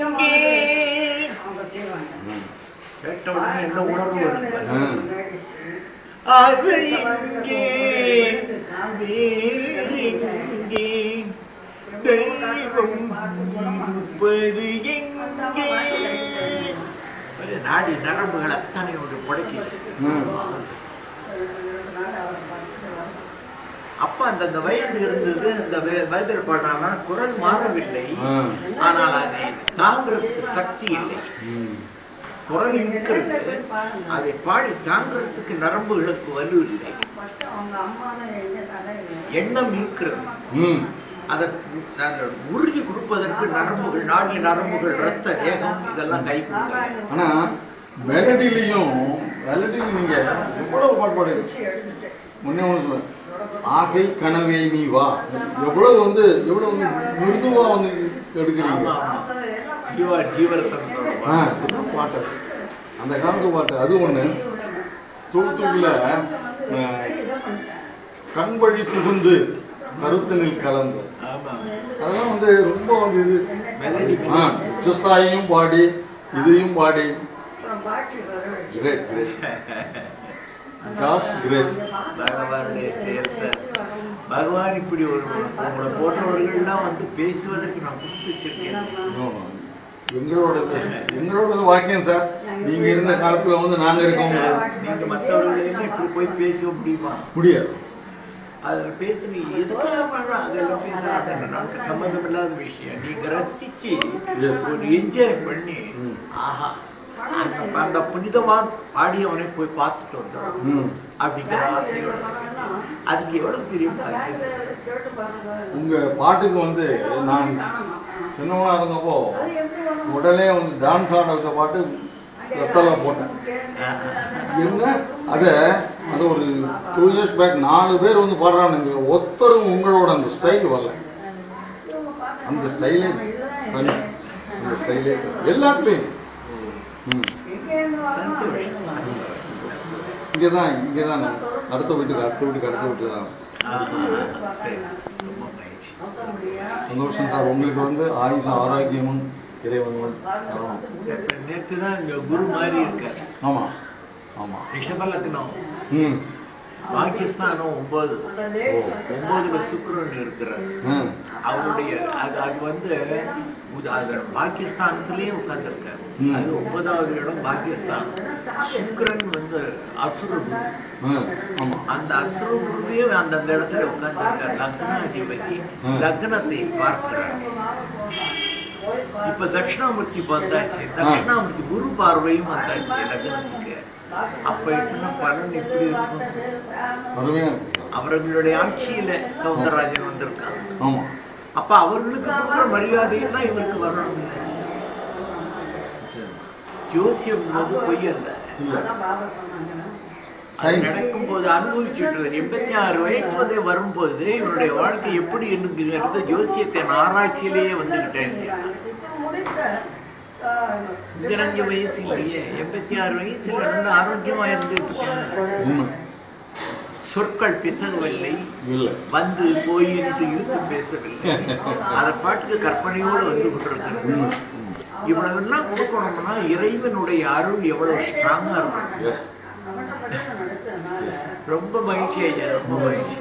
இங்கே கேட்ட உடனே என்ன உணர்வு வரும்? அது இங்கே வேறெங்கே தெய்வம் இருப்பது எங்கே? நாடி நரம்புகள் அத்தனை ஒன்று புடைக்குது. அப்ப அந்த வயது இருந்தது. அந்த வயதில் பாடினா குரல் மாறவில்லை, ஆனால் அதை தாங்கிறதுக்கு சக்தி இல்லை. குரல் இருக்கிறது, அதை பாடி தாங்கிறதுக்கு நரம்புகளுக்கு வலு இல்லை. எண்ணம் இருக்கிறது, அதை உறுதி கொடுப்பதற்கு நரம்புகள், நாடி நரம்புகள், ரத்த வேகம் இதெல்லாம் கை கொடுக்குது. ஆனா மெலடிலையும் நீங்க எவ்வளவு பாடுபாடு முன்னே ஒண்ணு சொல்லுவேன், ஆசை கனவே நீ வா, எவ்வளவு மிருதுவா எடுக்கிறீங்க. பாட்டு அந்த காலத்து பாட்டு அது ஒண்ணு. தூத்துக்குள்ள கண்வழி புகுந்து கருத்தனில் கலந்து, அதெல்லாம் ரொம்ப இது சுஸ்தாயையும் பாடி இதையும் பாடி கிரேட் பகவானுடைய செயல் சார். பகவான் இப்படி உங்களை போன்றவர்கள்லாம் பேசுவதற்கு நான் கொடுத்து வச்சிருக்கேன். எங்களோட வாக்கியம் சார். நீங்க இருந்த காலத்துல நாங்க இருக்கோம். நீங்க மற்றவர்களையும் இப்படி போய் பேச முடியுமா? முடியாது. அதுல பேச நீ எதுக்காக நமக்கு சம்மந்தம் இல்லாத விஷயம். நீங்க ரசிச்சு ஒரு என்ஜாய் பண்ணி, ஆஹா அந்த புனிதவான் பாடியவனை போய் பார்த்துட்டு வந்துடும் அப்படிங்கிற ஆசையோட, அதுக்கு எவ்வளவு பிரியமா இருக்கு. உங்க பாட்டுக்கு நான் சின்னவனா இருந்தப்போ உடனே டான்ஸ் ஆட வச்ச பாட்டு ரத்தலா போட்டேன். அது ஒரு 2 years பேக் 4 பேர் பாடுறானுங்க. ஒருத்தரும் உங்களோட அந்த ஸ்டைல் வரல. அந்த ஸ்டைலே அந்த ஸ்டைலே எல்லாத்துலயும் இங்கதான் அடுத்த வீட்டுக்கு தான். சந்தோஷம் சார். உங்களுக்கு ஆயுச ஆரோக்கியமும் இறைவனும். நேற்றுதான் இங்க குரு மாதிரி இருக்காரு. ஆமா ஆமா. ரிஷப லக்னம், பாகிஸ்தானம் 9 சுக்கிரன் இருக்கிறார். அவருடைய அது பாகிஸ்தானத்திலேயே உட்கார்ந்துருக்காரு. அது 9வது இடம் பாகிஸ்தான். சுக்கிரன் அசுரகுரு. அந்த அசுரகுருவே அந்தந்த இடத்துல உட்கார்ந்துருக்கார். லக்னாதிபதி லக்னத்தை பார்க்கிறார். இப்ப தட்சிணாமூர்த்தி வந்தாச்சு. தட்சிணாமூர்த்தி குரு பார்வையும் வந்தாச்சு லக்னத்துக்கு. அப்ப என்ன பலன் எப்படி இருக்கும்? அவர்களுடைய ஆட்சியில சவுந்தரராஜன் வந்திருக்காங்க. அப்ப அவர்களுக்கு கொடுக்குற மரியாதைன்னா இவருக்கு வரணும். ஜோசியம் பொய் அல்ல. நடக்கும் போது அனுபவிச்சுட்டு 86 வயசு வரும்போது இவனுடைய வாழ்க்கை எப்படி இருக்குங்கிறது ஜோசியத்தை ஆராய்ச்சியிலேயே வந்துகிட்டேன். 5 வயசு இல்லையே, 86 வயசுல இருந்து ஆரோக்கியமா இருந்துட்டு இருக்கேன். சொற்கள் பிசகவில்லை, போய் என்று இழுத்து பேசவில்லை. அதை பாட்டுக்கு கற்பனையோடு கொண்டிருக்கிறது. இவ்வளவு எல்லாம் கொடுக்கணும்னா இறைவனுடைய அருள் எவ்வளவு ஸ்ட்ராங்கா இருக்கும். ரொம்ப மகிழ்ச்சி ஐயா, ரொம்ப மகிழ்ச்சி.